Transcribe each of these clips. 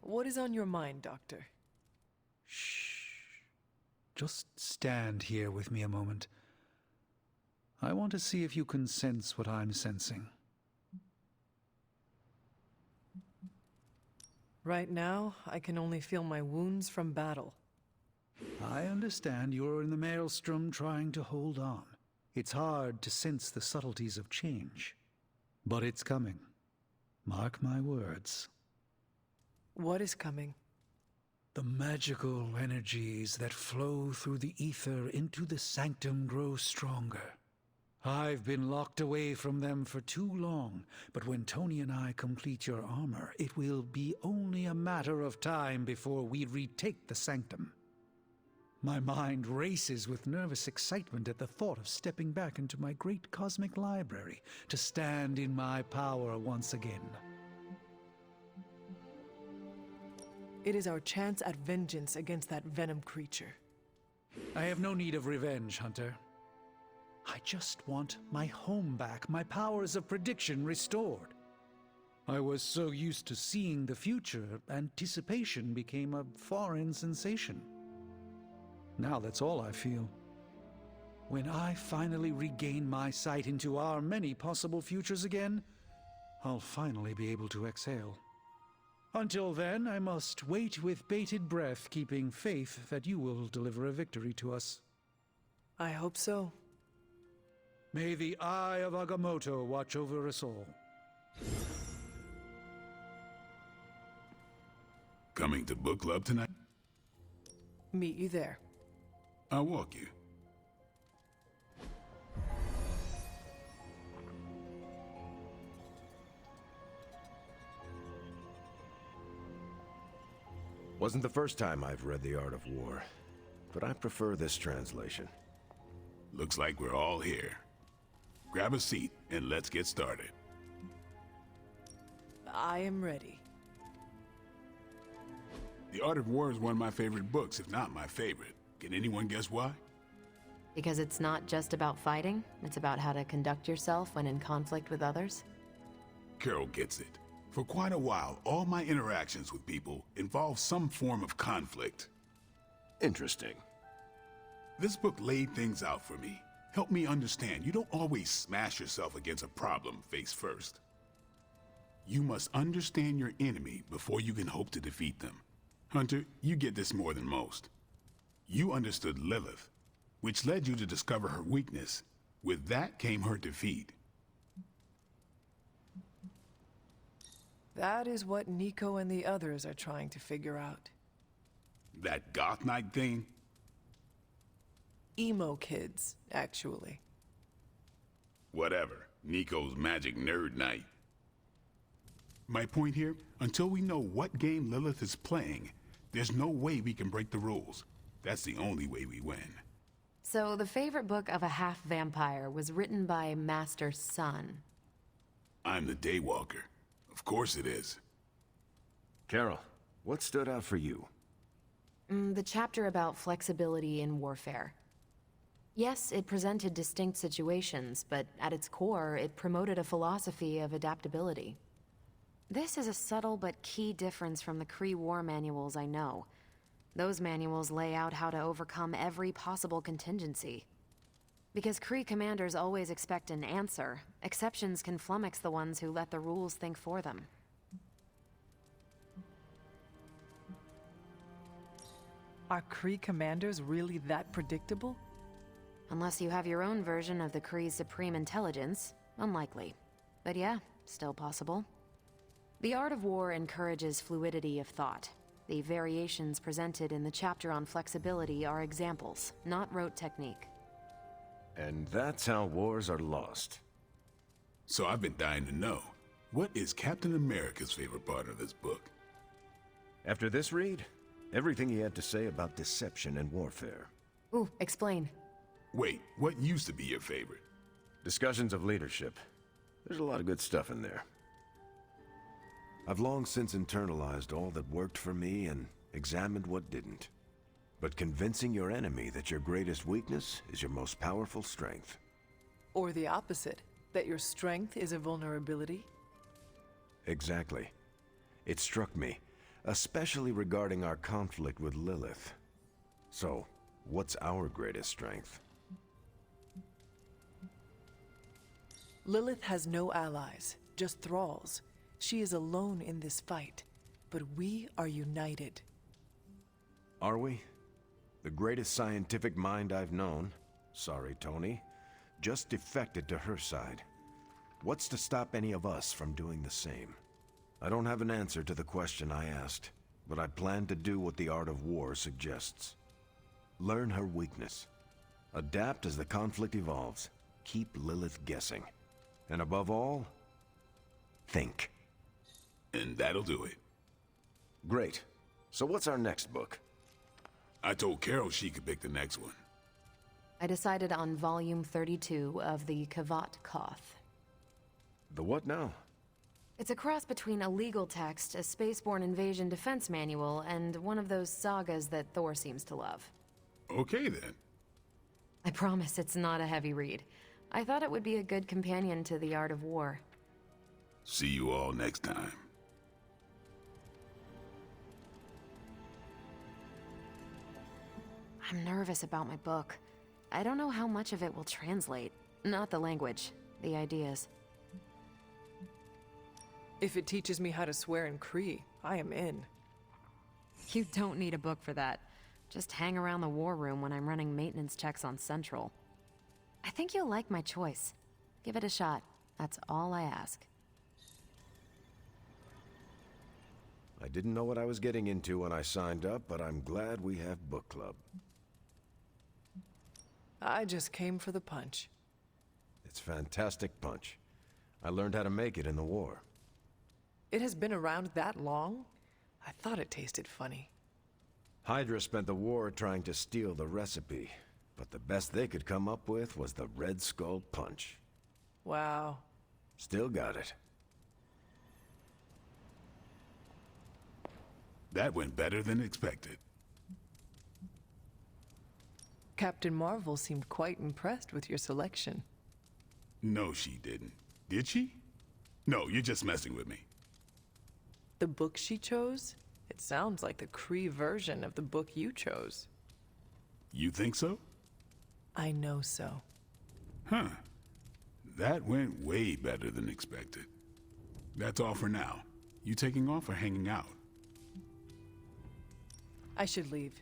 What is on your mind, Doctor? Shh. Just stand here with me a moment. I want to see if you can sense what I'm sensing. Right now, I can only feel my wounds from battle. I understand you're in the maelstrom trying to hold on. It's hard to sense the subtleties of change. But it's coming. Mark my words. What is coming? The magical energies that flow through the ether into the sanctum grow stronger. I've been locked away from them for too long, but when Tony and I complete your armor, it will be only a matter of time before we retake the sanctum. My mind races with nervous excitement at the thought of stepping back into my great cosmic library to stand in my power once again. It is our chance at vengeance against that Venom creature. I have no need of revenge, Hunter. I just want my home back, my powers of prediction restored. I was so used to seeing the future, anticipation became a foreign sensation. Now that's all I feel. When I finally regain my sight into our many possible futures again, I'll finally be able to exhale. Until then, I must wait with bated breath, keeping faith that you will deliver a victory to us. I hope so. May the Eye of Agamotto watch over us all. Coming to book club tonight? Meet you there. I'll walk you. Wasn't the first time I've read The Art of War, but I prefer this translation. Looks like we're all here. Grab a seat and let's get started. I am ready. The Art of War is one of my favorite books, if not my favorite. Can anyone guess why? Because it's not just about fighting, it's about how to conduct yourself when in conflict with others? Carol gets it. For quite a while, all my interactions with people involve some form of conflict. Interesting. This book laid things out for me. Helped me understand you don't always smash yourself against a problem face first. You must understand your enemy before you can hope to defeat them. Hunter, you get this more than most. You understood Lilith, which led you to discover her weakness. With that came her defeat. That is what Nico and the others are trying to figure out. That goth knight thing? Emo kids, actually. Whatever. Nico's magic nerd knight. My point here, until we know what game Lilith is playing, there's no way we can break the rules. That's the only way we win. So the favorite book of a half-vampire was written by Master Sun. I'm the Daywalker. Of course it is. Carol, what stood out for you? The chapter about flexibility in warfare. Yes, it presented distinct situations, but at its core, it promoted a philosophy of adaptability. This is a subtle but key difference from the Kree war manuals I know. Those manuals lay out how to overcome every possible contingency. Because Kree commanders always expect an answer, exceptions can flummox the ones who let the rules think for them. Are Kree commanders really that predictable? Unless you have your own version of the Kree's supreme intelligence, unlikely. But yeah, still possible. The Art of War encourages fluidity of thought. The variations presented in the chapter on flexibility are examples, not rote technique. And that's how wars are lost. So I've been dying to know, what is Captain America's favorite part of this book? After this read, everything he had to say about deception and warfare. Ooh, explain. Wait, what used to be your favorite? Discussions of leadership. There's a lot of good stuff in there. I've long since internalized all that worked for me and examined what didn't. But convincing your enemy that your greatest weakness is your most powerful strength. Or the opposite, that your strength is a vulnerability? Exactly. It struck me. especially regarding our conflict with Lilith. So, what's our greatest strength? Lilith has no allies, just thralls. She is alone in this fight, but we are united. Are we? The greatest scientific mind I've known, sorry Tony, just defected to her side. What's to stop any of us from doing the same? I don't have an answer to the question I asked, but I plan to do what the art of war suggests. Learn her weakness. Adapt as the conflict evolves. Keep Lilith guessing. And above all, think. And that'll do it. Great. So what's our next book? I told Carol she could pick the next one. I decided on volume 32 of the Kavat Koth. The what now? It's a cross between a legal text, a spaceborne invasion defense manual, and one of those sagas that Thor seems to love. Okay then. I promise it's not a heavy read. I thought it would be a good companion to the art of war. See you all next time. I'm nervous about my book. I don't know how much of it will translate. Not the language, the ideas. If it teaches me how to swear in Cree, I am in. You don't need a book for that. Just hang around the war room when I'm running maintenance checks on Central. I think you'll like my choice. Give it a shot. That's all I ask. I didn't know what I was getting into when I signed up, but I'm glad we have book club. I just came for the punch. It's fantastic punch. I learned how to make it in the war. It has been around that long? I thought it tasted funny. Hydra spent the war trying to steal the recipe, but the best they could come up with was the Red Skull Punch. Wow. Still got it. That went better than expected. Captain Marvel seemed quite impressed with your selection. No, she didn't. Did she? No, you're just messing with me. The book she chose? It sounds like the Kree version of the book you chose. You think so? I know so. Huh. That went way better than expected. That's all for now. You taking off or hanging out? I should leave.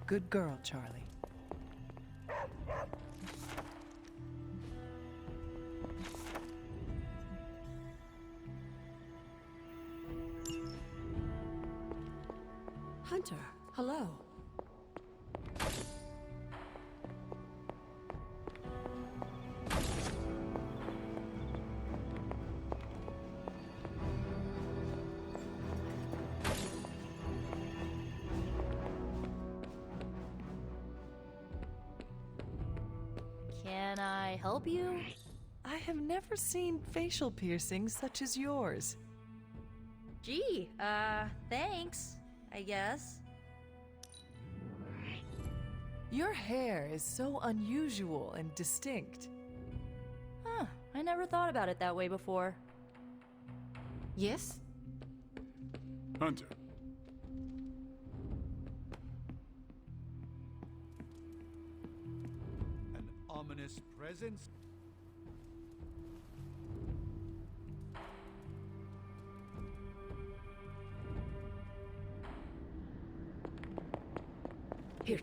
Good girl, Charlie. Hunter, hello. Can I help you? I have never seen facial piercings such as yours. Gee, thanks, I guess. Your hair is so unusual and distinct. Huh, I never thought about it that way before. Yes? Hunter. An ominous presence? Here,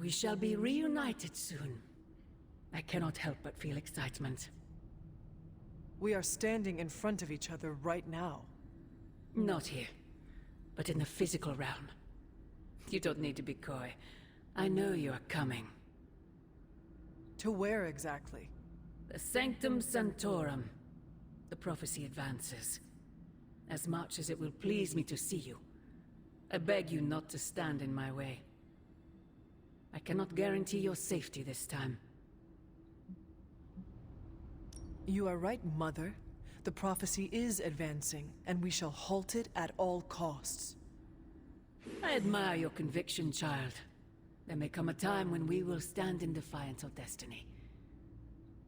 we shall be reunited soon. I cannot help but feel excitement. We are standing in front of each other right now. Not here, but in the physical realm. You don't need to be coy. I know you are coming. To where exactly? The Sanctum Sanctorum. The prophecy advances. As much as it will please me to see you, I beg you not to stand in my way. I cannot guarantee your safety this time. You are right, Mother. The prophecy is advancing, and we shall halt it at all costs. I admire your conviction, child. There may come a time when we will stand in defiance of destiny.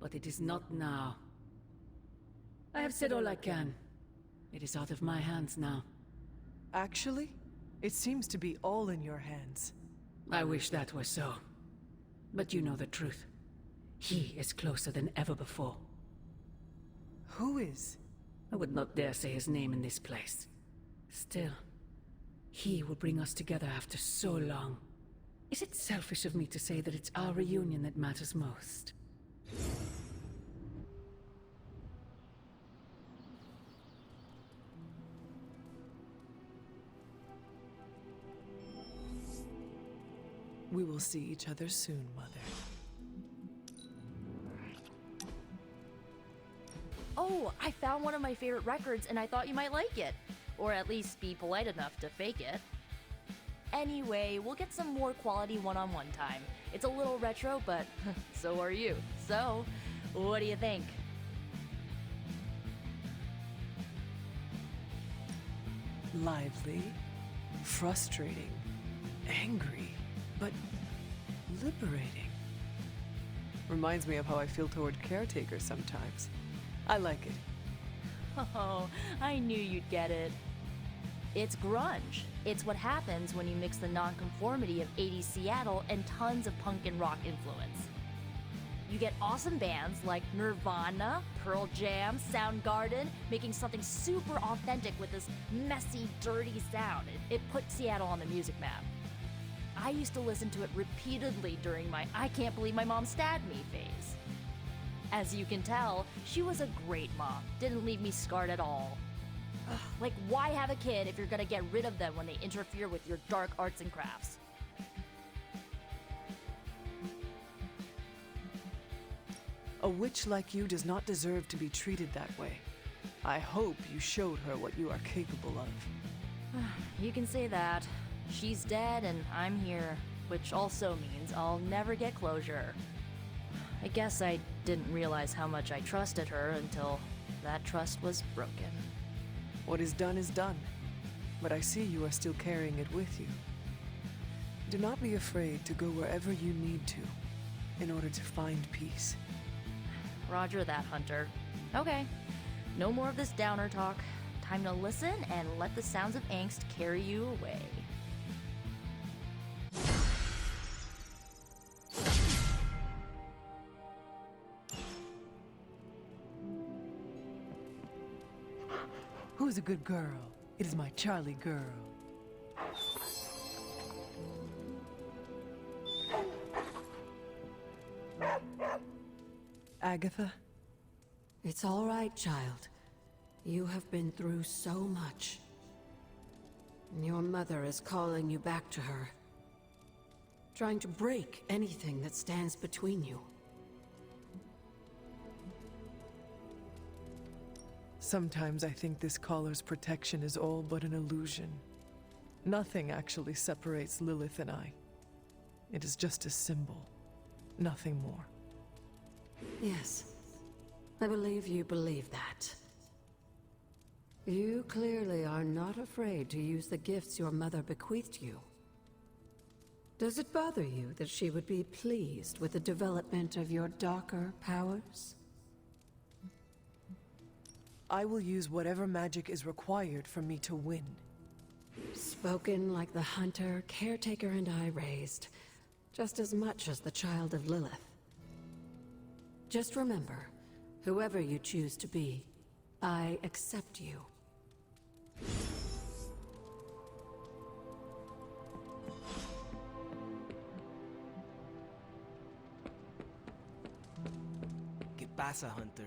But it is not now. I have said all I can. It is out of my hands now. Actually, it seems to be all in your hands. I wish that were so. But you know the truth. He is closer than ever before. Who is? I would not dare say his name in this place. Still, he will bring us together after so long. Is it selfish of me to say that it's our reunion that matters most? We will see each other soon, Mother. Oh, I found one of my favorite records and I thought you might like it. Or at least be polite enough to fake it. Anyway, we'll get some more quality one-on-one time. It's a little retro, but so are you. So, what do you think? Lively, frustrating, angry, but liberating. Reminds me of how I feel toward caretakers sometimes. I like it. Oh, I knew you'd get it. It's grunge. It's what happens when you mix the nonconformity of 80s Seattle and tons of punk and rock influence. You get awesome bands like Nirvana, Pearl Jam, Soundgarden, making something super authentic with this messy, dirty sound. It put Seattle on the music map. I used to listen to it repeatedly during my I can't believe my mom stabbed me phase. As you can tell, she was a great mom. Didn't leave me scarred at all. Ugh, like, why have a kid if you're gonna get rid of them when they interfere with your dark arts and crafts? A witch like you does not deserve to be treated that way. I hope you showed her what you are capable of. You can say that. She's dead and I'm here, which also means I'll never get closure. I guess I didn't realize how much I trusted her until that trust was broken. What is done, but I see you are still carrying it with you. Do not be afraid to go wherever you need to in order to find peace. Roger that, Hunter. Okay, no more of this downer talk. Time to listen and let the sounds of angst carry you away. Who's a good girl? It is my Charlie girl. Agatha? It's all right, child. You have been through so much. Your mother is calling you back to her. Trying to break anything that stands between you. Sometimes I think this caller's protection is all but an illusion. Nothing actually separates Lilith and I. It is just a symbol, nothing more. Yes, I believe you believe that. You clearly are not afraid to use the gifts your mother bequeathed you. Does it bother you that she would be pleased with the development of your darker powers? I will use whatever magic is required for me to win. Spoken like the hunter, caretaker, and I raised, just as much as the child of Lilith. Just remember, whoever you choose to be, I accept you. ¿Qué pasa, Hunter?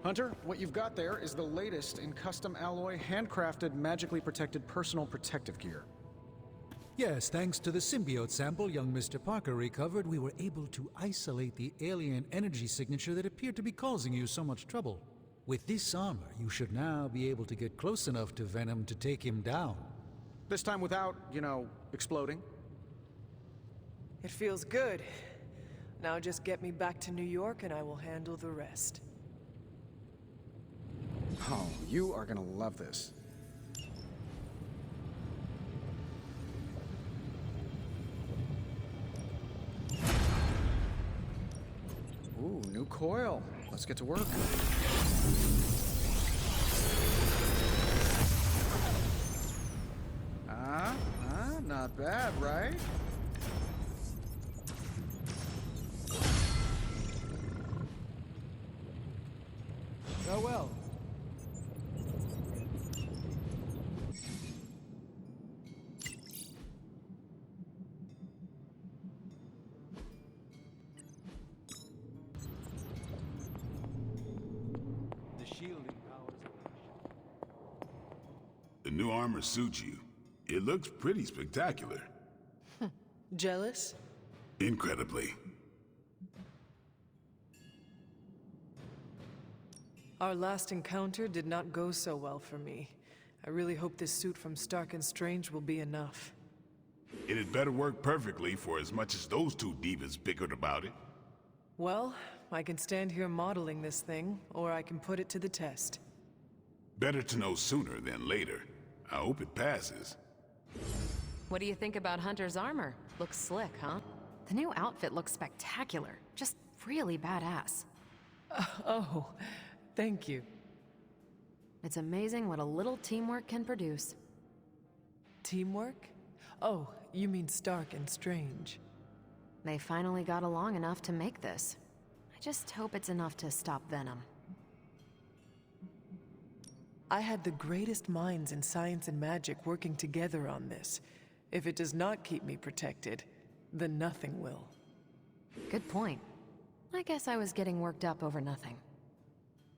Hunter, what you've got there is the latest in custom alloy, handcrafted, magically protected personal protective gear. Yes, thanks to the symbiote sample young Mr. Parker recovered, we were able to isolate the alien energy signature that appeared to be causing you so much trouble. With this armor, you should now be able to get close enough to Venom to take him down. This time without, exploding. It feels good. Now just get me back to New York and I will handle the rest. Oh, you are gonna love this. Ooh, new coil. Let's get to work. Not bad, right? Oh well. The shielding powers. The new armor suits you. It looks pretty spectacular. Jealous? Incredibly. Our last encounter did not go so well for me. I really hope this suit from Stark and Strange will be enough. It had better work perfectly for as much as those two divas bickered about it. Well, I can stand here modeling this thing, or I can put it to the test. Better to know sooner than later. I hope it passes. What do you think about Hunter's armor? Looks slick, huh? The new outfit looks spectacular. Just really badass. Oh, thank you. It's amazing what a little teamwork can produce. Teamwork? Oh, you mean Stark and Strange. They finally got along enough to make this. I just hope it's enough to stop Venom. I had the greatest minds in science and magic working together on this. If it does not keep me protected, then nothing will. Good point. I guess I was getting worked up over nothing.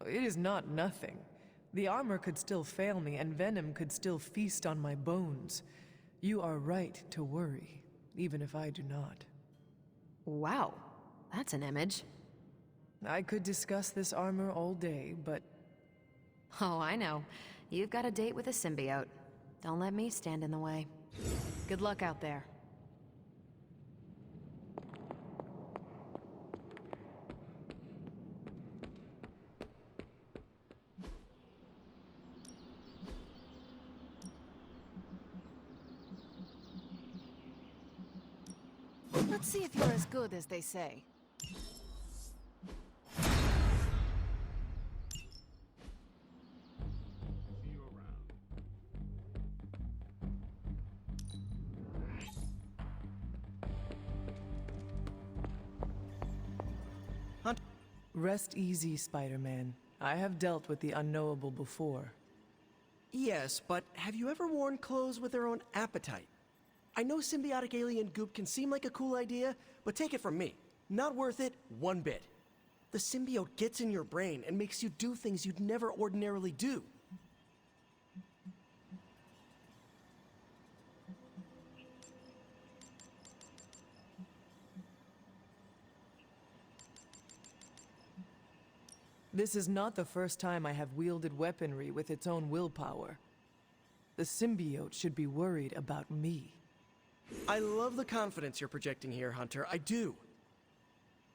It is not nothing. The armor could still fail me, and Venom could still feast on my bones. You are right to worry, even if I do not. Wow, that's an image. I could discuss this armor all day, but... Oh, I know. You've got a date with a symbiote. Don't let me stand in the way. Good luck out there. Let's see if you're as good as they say. Rest easy, Spider-Man. I have dealt with the unknowable before. Yes, but have you ever worn clothes with their own appetite? I know symbiotic alien goop can seem like a cool idea, but take it from me. Not worth it one bit. The symbiote gets in your brain and makes you do things you'd never ordinarily do. This is not the first time I have wielded weaponry with its own willpower. The symbiote should be worried about me. I love the confidence you're projecting here, Hunter. I do.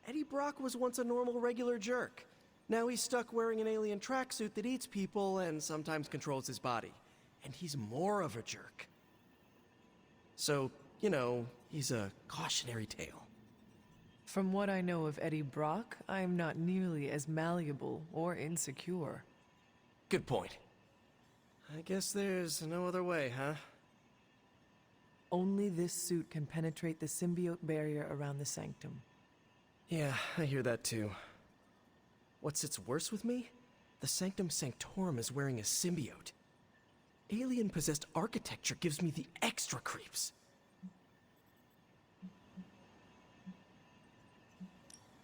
Eddie Brock was once a normal, regular jerk. Now he's stuck wearing an alien tracksuit that eats people and sometimes controls his body. And he's more of a jerk. So, he's a cautionary tale. From what I know of Eddie Brock, I am not nearly as malleable or insecure. Good point. I guess there's no other way, huh? Only this suit can penetrate the symbiote barrier around the sanctum. Yeah, I hear that too. What sits worse with me? The Sanctum Sanctorum is wearing a symbiote. Alien-possessed architecture gives me the extra creeps.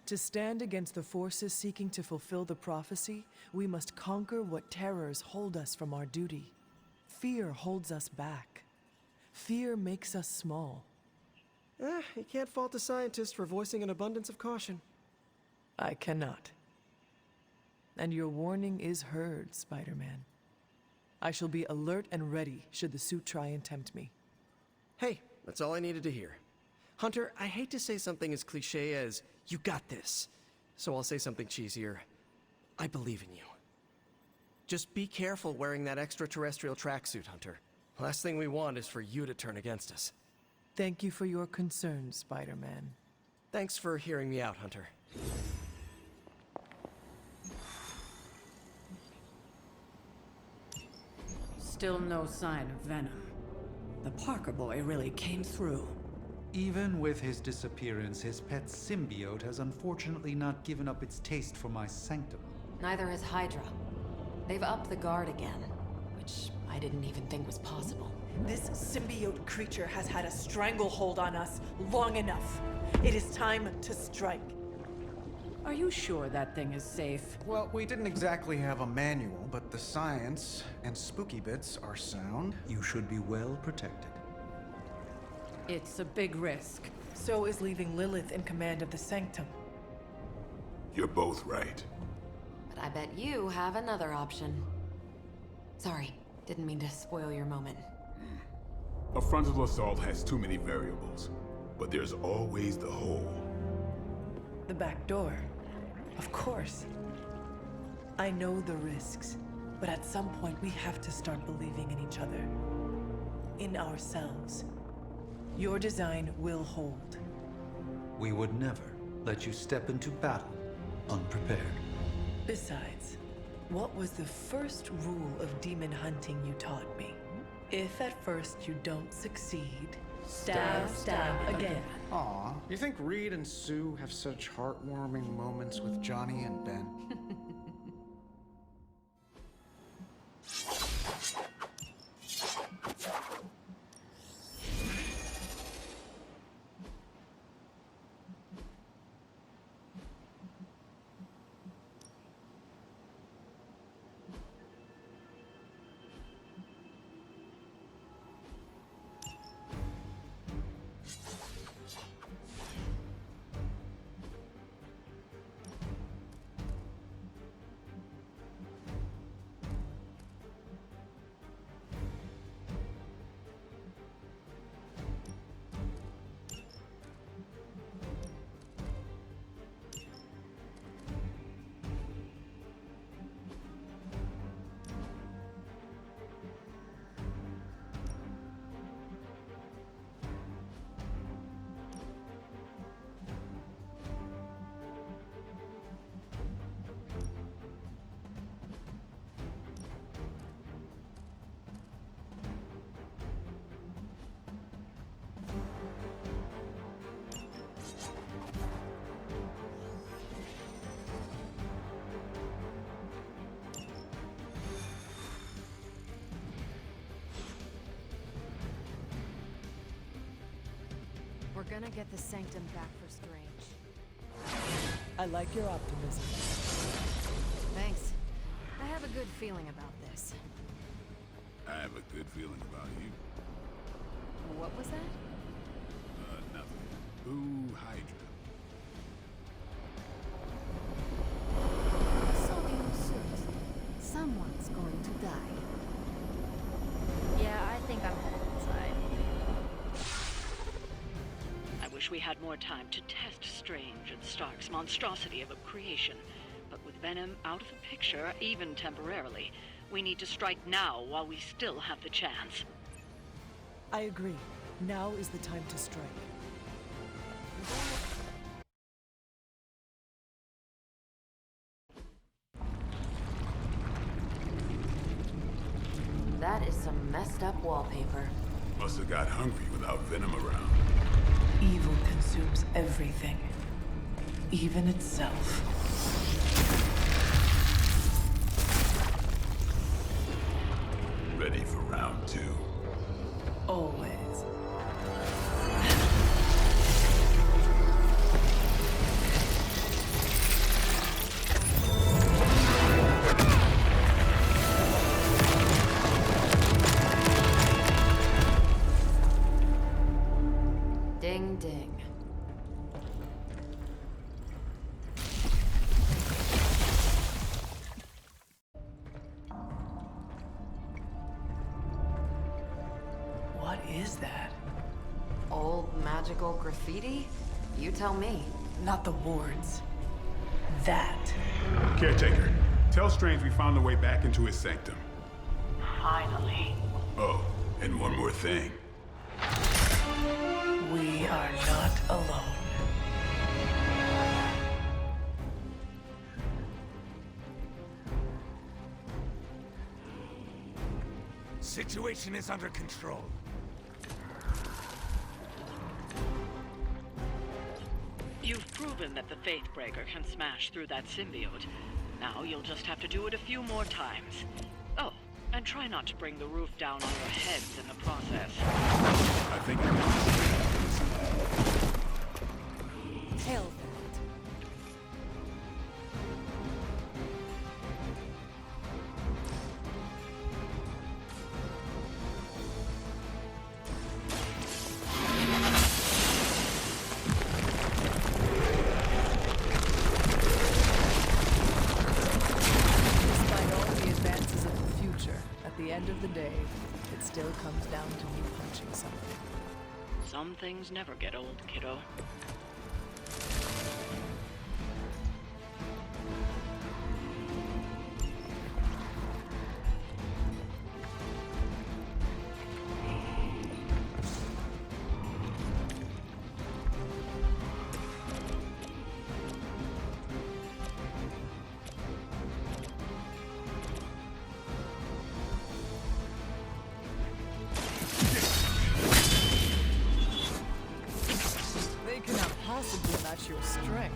To stand against the forces seeking to fulfill the prophecy, we must conquer what terrors hold us from our duty. Fear holds us back. Fear makes us small. You can't fault a scientist for voicing an abundance of caution. I cannot. And your warning is heard, Spider-Man. I shall be alert and ready should the suit try and tempt me. Hey, that's all I needed to hear. Hunter, I hate to say something as cliche as, "You got this," so I'll say something cheesier. I believe in you. Just be careful wearing that extraterrestrial tracksuit, Hunter. Last thing we want is for you to turn against us. Thank you for your concern, Spider-Man. Thanks for hearing me out, Hunter. Still no sign of Venom. The Parker boy really came through. Even with his disappearance, his pet symbiote has unfortunately not given up its taste for my sanctum. Neither has Hydra. They've upped the guard again, which I didn't even think was possible. This symbiote creature has had a stranglehold on us long enough. It is time to strike. Are you sure that thing is safe? Well, we didn't exactly have a manual, but the science and spooky bits are sound. You should be well protected. It's a big risk. So is leaving Lilith in command of the Sanctum. You're both right. But I bet you have another option. Sorry, didn't mean to spoil your moment. A frontal assault has too many variables, but there's always the hole. The back door. Of course. I know the risks, but at some point we have to start believing in each other. In ourselves. Your design will hold. We would never let you step into battle unprepared. Besides, what was the first rule of demon hunting you taught me? If at first you don't succeed, stab again. Aw, you think Reed and Sue have such heartwarming moments with Johnny and Ben? We're gonna get the Sanctum back for Strange. I like your optimism. Thanks. I have a good feeling about this. I have a good feeling about you. What was that? Nothing. Ooh, Hydra. Someone's going to die. Yeah, I think I'm headed inside. I wish we had more time to test Strange and Stark's monstrosity of a creation. But with Venom out of the picture, even temporarily, we need to strike now while we still have the chance. I agree. Now is the time to strike. That is some messed up wallpaper. Must have got hungry without Venom around. Evil consumes everything. Even itself. Ready for round two? Always. magical graffiti? You tell me. Not the wards. That. Caretaker, tell Strange we found a way back into his sanctum. Finally. Oh, and one more thing. We are not alone. Situation is under control. You've proven that the Faithbreaker can smash through that symbiote. Now you'll just have to do it a few more times. Oh, and try not to bring the roof down on your heads in the process. I think I can. Hell. Of the day, it still comes down to me punching something. Some things never get old, kiddo. Possibly match your strength.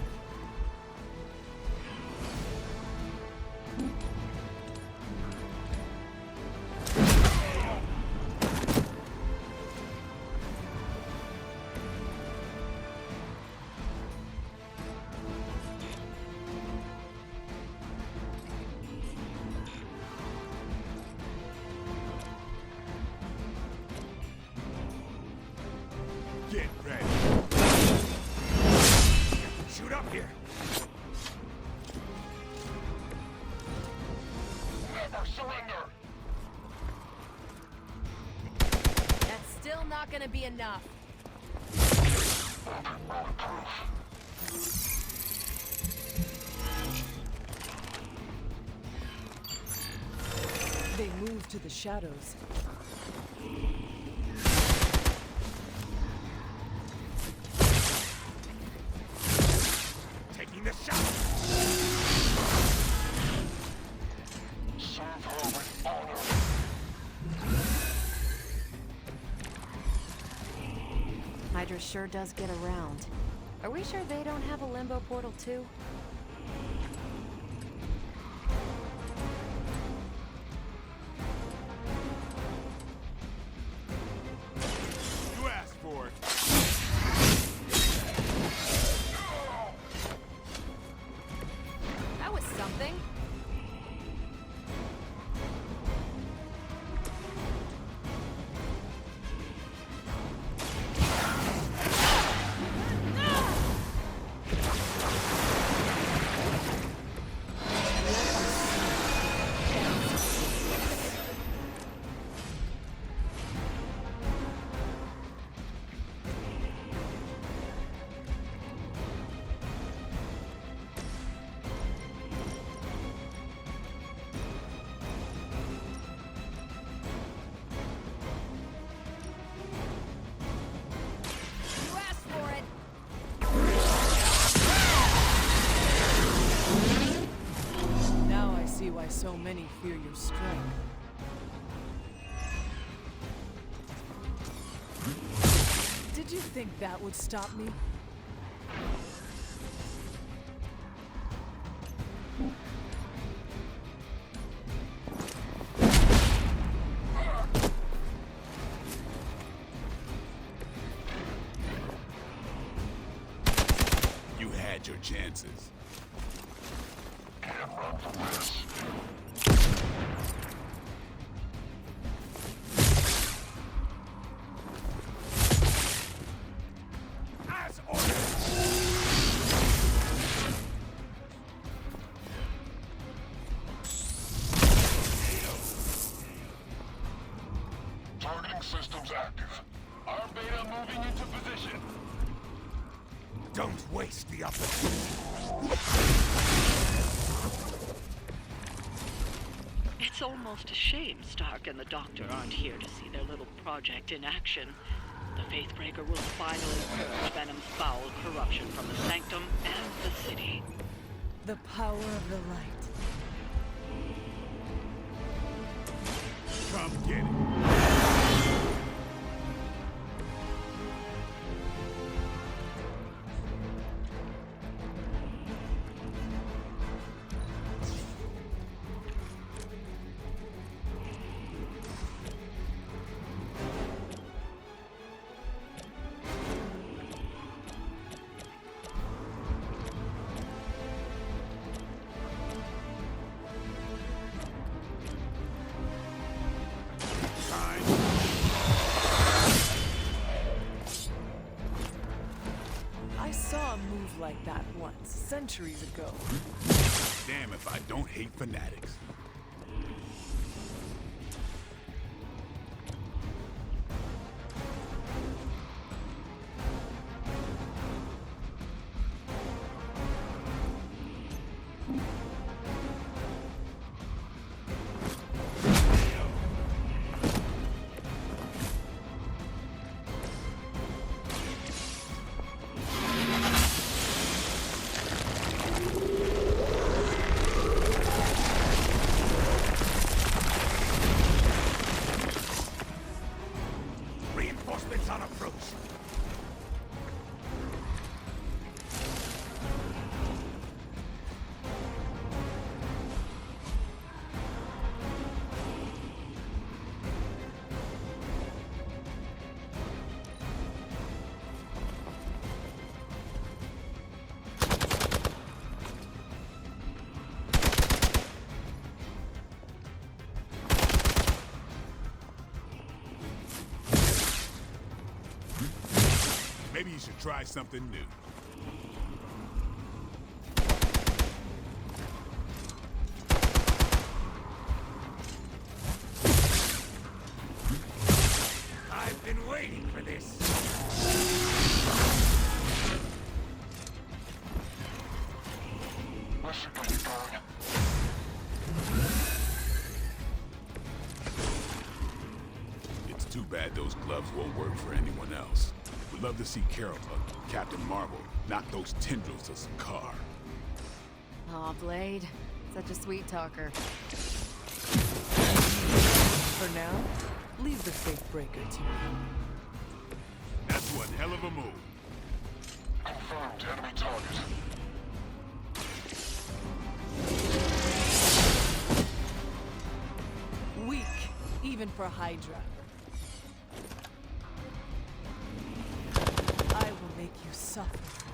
Get ready. Shoot up here. Never surrender. That's still not gonna be enough. They move to the shadows. Taking the shot. Serve her with honor. Hydra sure does get around. Are we sure they don't have a limbo portal too? You asked for it. That was something. Why so many fear your strength. Did you think that would stop me? You had your chances. Can't run from this. As ordered. Targeting systems active. Our beta moving into position. Don't waste the opportunity. It's almost a shame Stark and the Doctor aren't here to see their little project in action. The Faithbreaker will finally purge Venom's foul corruption from the Sanctum and the city. The power of the light. Come get it. Like that once, centuries ago. Damn if I don't hate fanatics. Maybe you should try something new. I've been waiting for this. Listen to me, Darin. It's too bad those gloves won't work for anyone else. Would love to see Carol, Captain Marvel, knock those tendrils to some car. Aw, Blade. Such a sweet talker. For now, leave the Faithbreaker to me. That's one hell of a move. Confirmed enemy target. Weak, even for Hydra. I will make you suffer for that.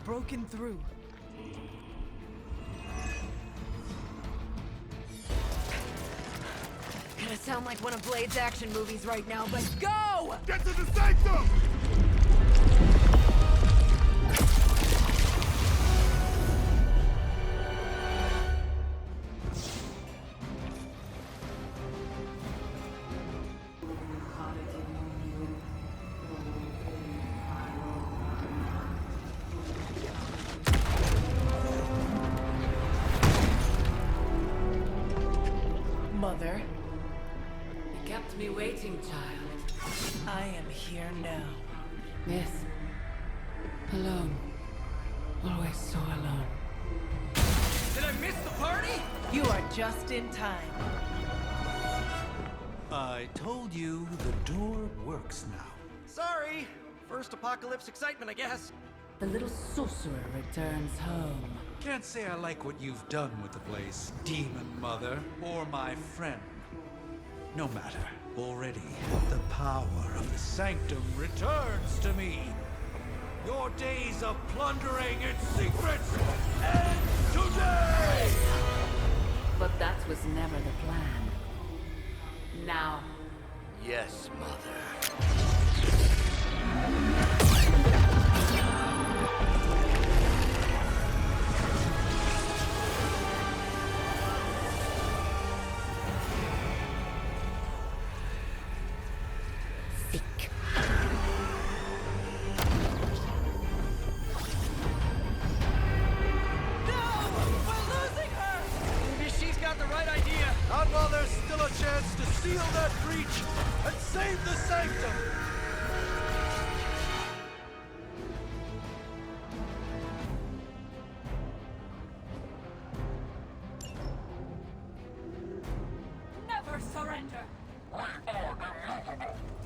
Broken through. Gonna sound like one of Blade's action movies right now, but go! Get to the sanctum! Mother, You kept me waiting, child. I am here now. Yes. Alone. Always so alone. Did I miss the party? You are just in time. I told you the door works now. Sorry. First apocalypse excitement, I guess. The little sorcerer returns home. Can't say I like what you've done with the place, Demon Mother, or my friend. No matter. Already, the power of the Sanctum returns to me. Your days of plundering its secrets end today! But that was never the plan. Now. Yes, Mother. Not while there's still a chance to seal that breach and save the Sanctum! Never surrender! We are unmovable.